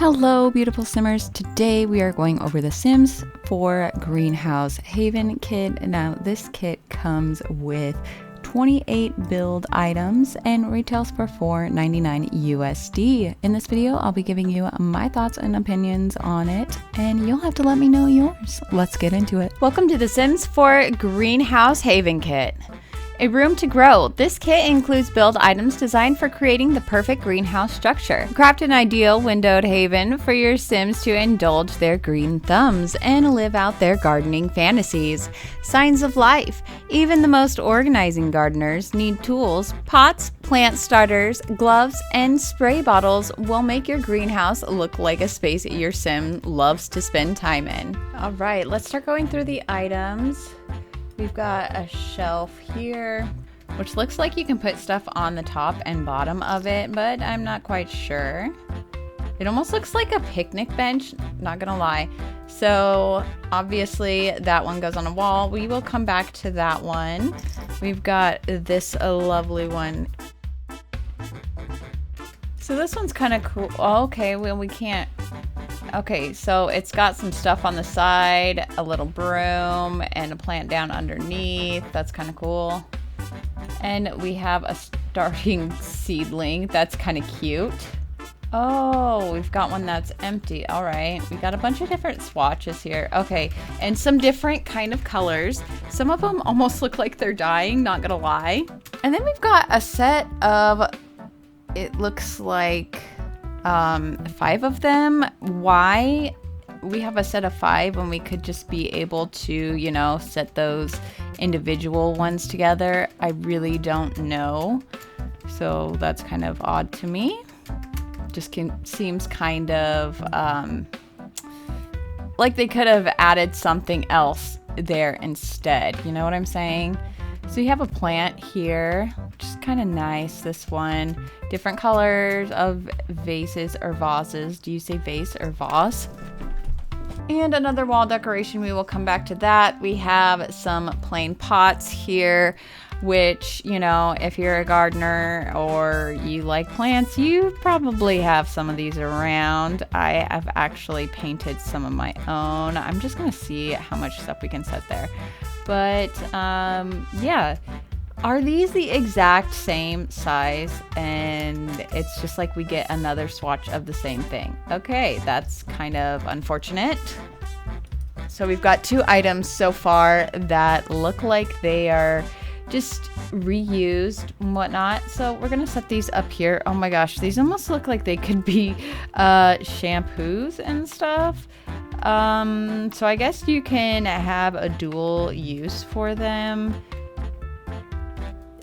Hello, beautiful simmers. Today we are going over the Sims 4 Greenhouse Haven kit. Now, this kit comes with 28 build items and retails for $4.99 USD. In this video, I'll be giving you my thoughts and opinions on it, and you'll have to let me know yours. Let's get into it. Welcome to the Sims 4 Greenhouse Haven kit. A room to grow. This kit includes build items designed for creating the perfect greenhouse structure. Craft an ideal windowed haven for your Sims to indulge their green thumbs and live out their gardening fantasies. Signs of life. Even the most organizing gardeners need tools. Pots, plant starters, gloves, and spray bottles will make your greenhouse look like a space your Sim loves to spend time in. All right, let's start going through the items. We've got a shelf here, which looks like you can put stuff on the top and bottom of it, but I'm not quite sure. It almost looks like a picnic bench, not gonna lie. So obviously that one goes on a wall. We will come back to that one. We've got this lovely one. So this one's kind of cool. Oh, okay, well, we can't. Okay, so it's got some stuff on the side, a little broom, and a plant down underneath. That's kind of cool. And we have a starting seedling. That's kind of cute. Oh, we've got one that's empty. All right, we got a bunch of different swatches here. Okay, and some different kind of colors. Some of them almost look like they're dying, not gonna lie. And then we've got a set of, it looks like 5 of them. Why we have a set of 5 when we could just be able to, you know, set those individual ones together? I really don't know. So that's kind of odd to me. Just seems kind of like they could have added something else there instead. You know what I'm saying? So you have a plant here, which is kind of nice. This one, different colors of vases or vases. Do you say vase or vase? And another wall decoration. We will come back to that. We have some plain pots here, which, you know, if you're a gardener or you like plants, you probably have some of these around. I have actually painted some of my own. I'm just gonna see how much stuff we can set there. But yeah, are these the exact same size? And it's just like we get another swatch of the same thing. Okay, that's kind of unfortunate. So we've got 2 items so far that look like they are just reused and whatnot. So we're gonna set these up here. Oh my gosh, these almost look like they could be shampoos and stuff. So I guess you can have a dual use for them.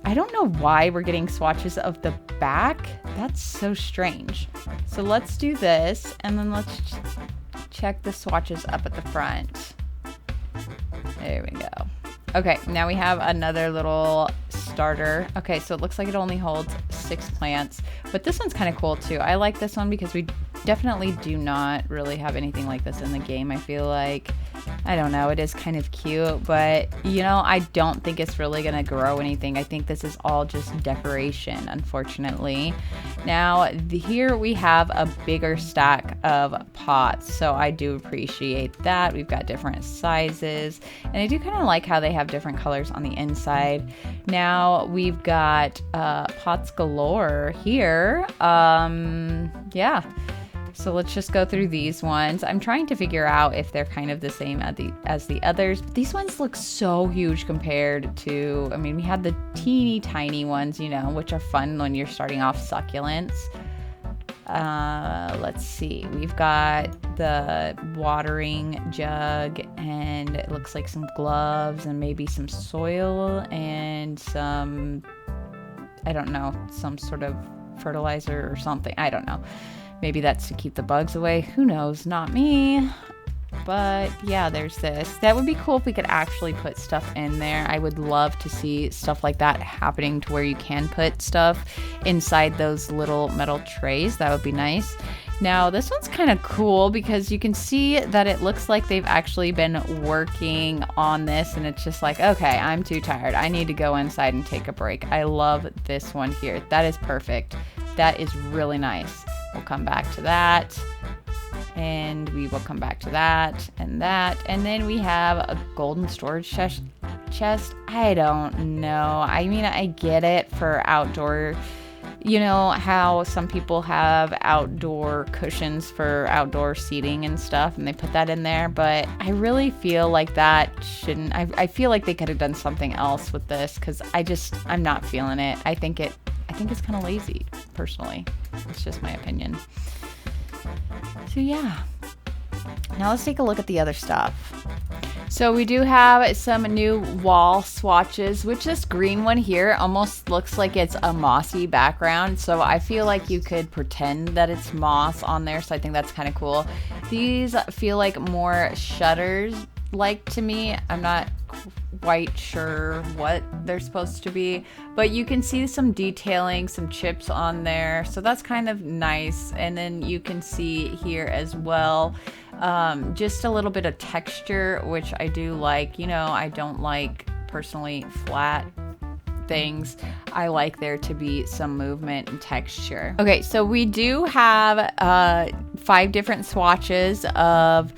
I don't know why we're getting swatches of the back. That's so strange. So let's do this, and then let's check the swatches up at the front. There we go. Okay, now we have another little starter. Okay, so it looks like it only holds 6 plants, but this one's kind of cool too. I like this one because we definitely do not really have anything like this in the game. I feel like, I don't know, it is kind of cute, but you know, I don't think it's really gonna grow anything. I think this is all just decoration, unfortunately. Now, here we have a bigger stack of pots, so I do appreciate that. We've got different sizes, and I do kind of like how they have different colors on the inside. Now, we've got pots galore here. Yeah. So let's just go through these ones. I'm trying to figure out if they're kind of the same as the others. But these ones look so huge compared to, I mean, we had the teeny tiny ones, you know, which are fun when you're starting off succulents. Let's see. We've got the watering jug, and it looks like some gloves and maybe some soil and some, I don't know, some sort of fertilizer or something. I don't know. Maybe that's to keep the bugs away. Who knows? Not me. But yeah, there's this. That would be cool if we could actually put stuff in there. I would love to see stuff like that happening to where you can put stuff inside those little metal trays. That would be nice. Now, this one's kind of cool because you can see that it looks like they've actually been working on this, and it's just like, okay, I'm too tired. I need to go inside and take a break. I love this one here. That is perfect. That is really nice. We'll come back to that. and we will come back to that. And then we have a golden storage chest. I don't know. I mean, I get it for outdoor, you know how some people have outdoor cushions for outdoor seating and stuff, and they put that in there, but I really feel like that shouldn't. I feel like they could have done something else with this, because I'm not feeling it. I think it's kind of lazy, personally. It's just my opinion. So yeah, now let's take a look at the other stuff. So we do have some new wall swatches, which this green one here almost looks like it's a mossy background. So I feel like you could pretend that it's moss on there. So I think that's kind of cool. These feel like more shutters like to me. I'm not quite sure what they're supposed to be, but you can see some detailing, some chips on there. So that's kind of nice. And then you can see here as well, just a little bit of texture, which I do like. You know, I don't like personally flat things. I like there to be some movement and texture. Okay, so we do have 5 different swatches of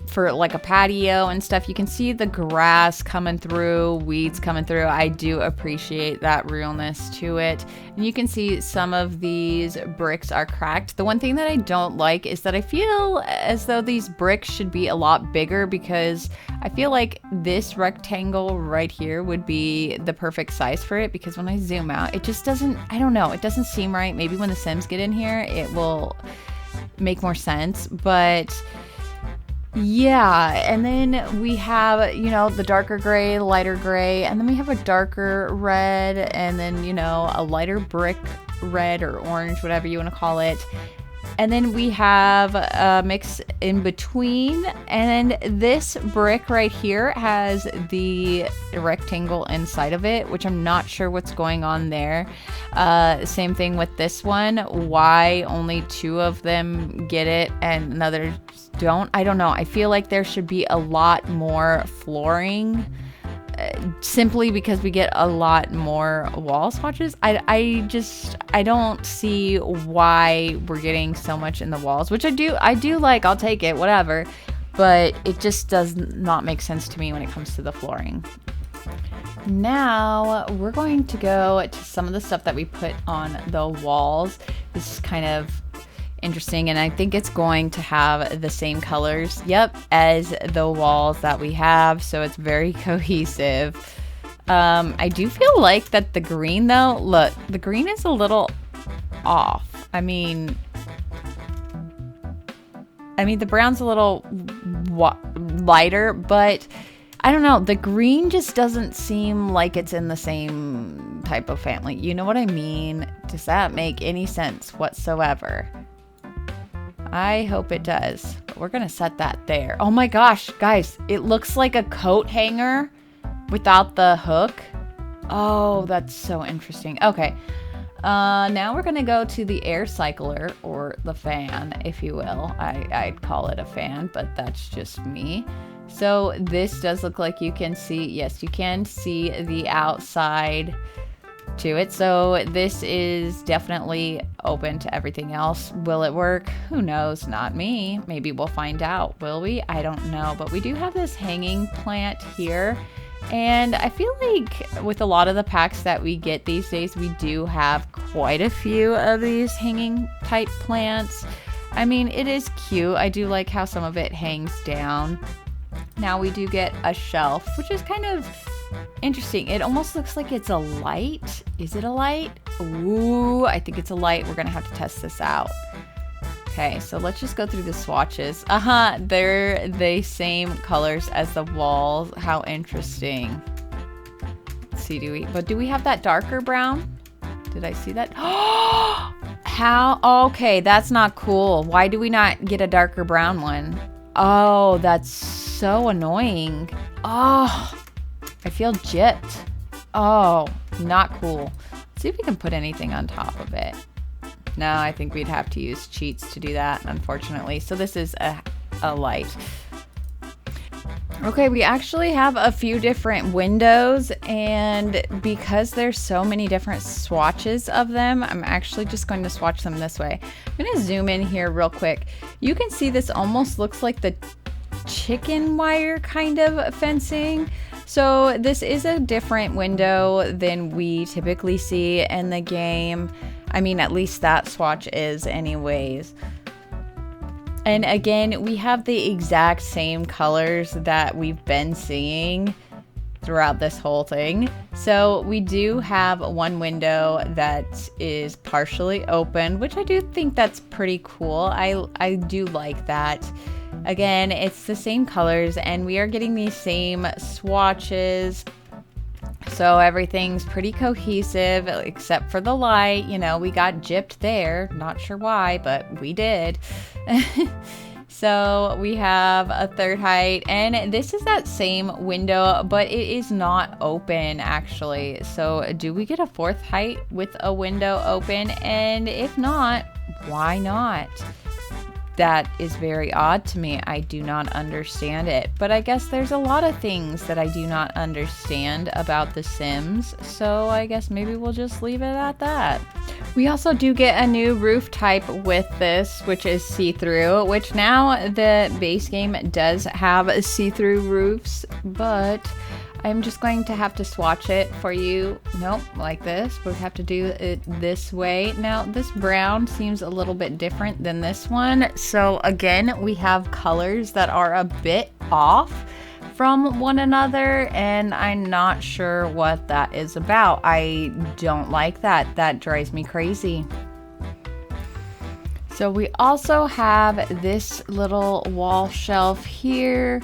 for a patio and stuff. You can see the grass coming through, weeds coming through. I do appreciate that realness to it. And you can see some of these bricks are cracked. The one thing that I don't like is that I feel as though these bricks should be a lot bigger, because I feel like this rectangle right here would be the perfect size for it, because when I zoom out, it just doesn't, I don't know, it doesn't seem right. Maybe when the Sims get in here, it will make more sense, but yeah. And then we have, you know, the darker gray, lighter gray, and then we have a darker red, and then, you know, a lighter brick red or orange, whatever you want to call it. And then we have a mix in between, and this brick right here has the rectangle inside of it, which I'm not sure what's going on there. Same thing with this one. Why only 2 of them get it and another don't? I don't know. I feel like there should be a lot more flooring, simply because we get a lot more wall swatches. I don't see why we're getting so much in the walls, which I do like. I'll take it, whatever, but it just does not make sense to me when it comes to the flooring. Now we're going to go to some of the stuff that we put on the walls. This is kind of interesting, and I think it's going to have the same colors, as the walls that we have, so it's very cohesive. I do feel like that the green, though, look, the green is a little off. I mean the brown's a little lighter, but I don't know, the green just doesn't seem like it's in the same type of family. You know what I mean? Does that make any sense whatsoever? I hope it does, but we're gonna set that there. Oh my gosh, guys, it looks like a coat hanger without the hook. Oh, that's so interesting. Okay, now we're gonna go to the air cycler, or the fan, if you will. I'd call it a fan, but that's just me. So this does look like you can see, yes, you can see the outside to it. So this is definitely open to everything else. Will it work? Who knows? Not me. Maybe we'll find out. Will we? I don't know. But we do have this hanging plant here. And I feel like with a lot of the packs that we get these days, we do have quite a few of these hanging type plants. I mean, it is cute. I do like how some of it hangs down. Now we do get a shelf, which is kind of interesting. It almost looks like it's a light. Is it a light? Ooh, I think it's a light. We're gonna have to test this out. Okay, so let's just go through the swatches. They're the same colors as the walls. How interesting. Let's see, do we have that darker brown? Did I see that? How? Okay, that's not cool. Why do we not get a darker brown one? Oh, that's so annoying. Oh, I feel gypped. Oh, not cool. Let's see if we can put anything on top of it. No, I think we'd have to use cheats to do that, unfortunately. So this is a light. Okay, we actually have a few different windows, and because there's so many different swatches of them, I'm actually just going to swatch them this way. I'm going to zoom in here real quick. You can see this almost looks like the chicken wire kind of fencing. So this is a different window than we typically see in the game. I mean, at least that swatch is anyways. And again, we have the exact same colors that we've been seeing throughout this whole thing. So we do have one window that is partially open, which I do think that's pretty cool. I do like that. Again, it's the same colors and we are getting these same swatches. So everything's pretty cohesive except for the light. You know, we got gypped there. Not sure why, but we did. So we have a third height, and this is that same window, but it is not open actually. So do we get a fourth height with a window open? And if not, why not? That is very odd to me. I do not understand it. But I guess there's a lot of things that I do not understand about The Sims. So I guess maybe we'll just leave it at that. We also do get a new roof type with this, which is see-through, which now the base game does have see-through roofs, but I'm just going to have to swatch it for you. Nope, like this. We have to do it this way. Now, this brown seems a little bit different than this one. So again, we have colors that are a bit off from one another, and I'm not sure what that is about. I don't like that. That drives me crazy. So we also have this little wall shelf here.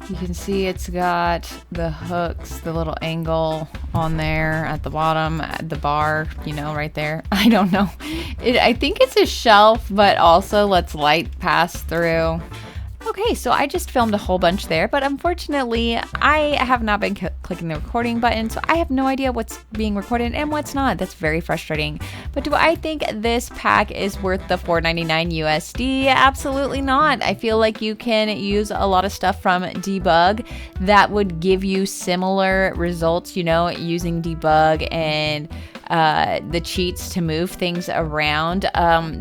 You can see it's got the hooks, the little angle on there at the bottom, at the bar, you know, right there. I don't know. I think it's a shelf, but also lets light pass through. Okay, so I just filmed a whole bunch there, but unfortunately, I have not been clicking the recording button, so I have no idea what's being recorded and what's not. That's very frustrating. But do I think this pack is worth the $4.99 USD? Absolutely not. I feel like you can use a lot of stuff from Debug that would give you similar results, you know, using Debug and the cheats to move things around.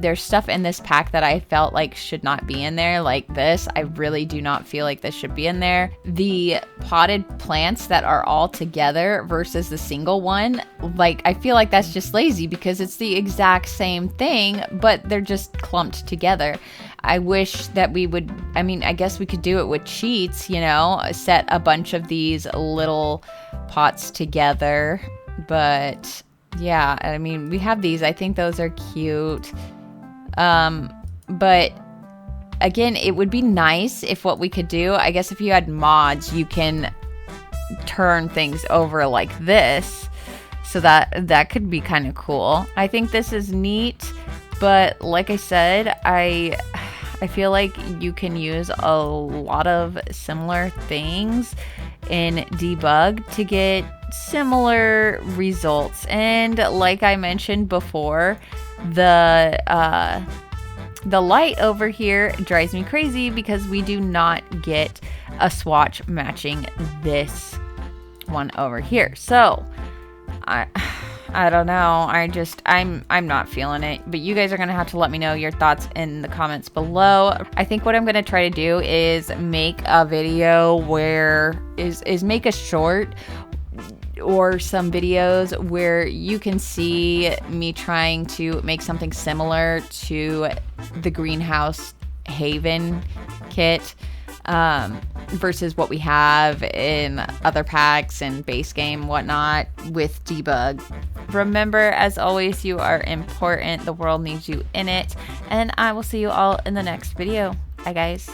There's stuff in this pack that I felt like should not be in there, like this. I really do not feel like this should be in there. The potted plants that are all together versus the single one, like, I feel like that's just lazy because it's the exact same thing, but they're just clumped together. I wish that we would, I mean, I guess we could do it with cheats, you know, set a bunch of these little pots together, but yeah, I mean, we have these. I think those are cute. But again, it would be nice if what we could do, I guess if you had mods, you can turn things over like this. So that could be kind of cool. I think this is neat, but like I said, I feel like you can use a lot of similar things in Debug to get similar results. And like I mentioned before, the light over here drives me crazy because we do not get a swatch matching this one over here. So I don't know. I'm not feeling it. But you guys are gonna have to let me know your thoughts in the comments below. I think what I'm gonna try to do is make a video where is make a short or some videos where you can see me trying to make something similar to the Greenhouse Haven kit versus what we have in other packs and base game whatnot with Debug. Remember, as always, you are important. The world needs you in it. And I will see you all in the next video. Bye, guys.